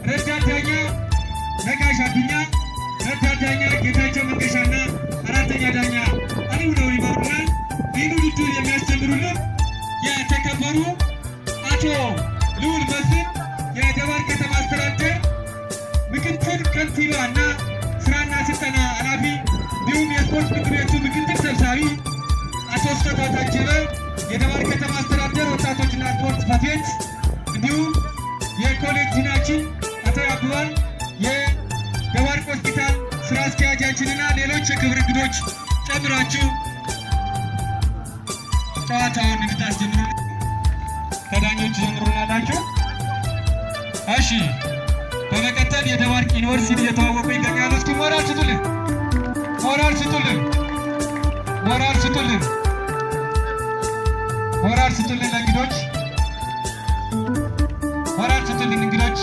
ረዳት ዳኛ ነጋሽ አዱኛ፣ ረዳት ዳኛ ጌታቸው መንገሻና አራተኛ ዳኛ አሊው ነው ይመሩናል። ይህን ውድድር የሚያስተምሩልን የተከበሩ አቶ ልዑል መስፍን የደባርቅ ከተማ አስተዳደር ምክትል ከንቲባና ስራና ስልጠና ኃላፊ እንዲሁም የስፖርት ምክር ቤቱ ምክትል ሰብሳቢ አቶ ስጦታ ታጀበ የደባርቅ ከተማ አስተዳደር ወጣቶችና ስፖርት ጽሕፈት ቤት እንዲሁም የኮሌጅ ዲናችን አቶ ያብባል የደባርቅ ሆስፒታል ስራ አስኪያጃችንና ሌሎች የክብር እንግዶች ጨምራችሁ ጨዋታውን እንድታስጀምሩ ከዳኞቹ ጀምሩላላችሁ። እሺ፣ በመቀጠል የደባርቅ ዩኒቨርሲቲ እየተዋወቁ ይገኛሉ። እስኪ ሞራል ስጡልን፣ ሞራል ስጡልን፣ ሞራል ስጡልን፣ ሞራል ስጡልን ለእንግዶች፣ ሞራል ስጡልን እንግዶች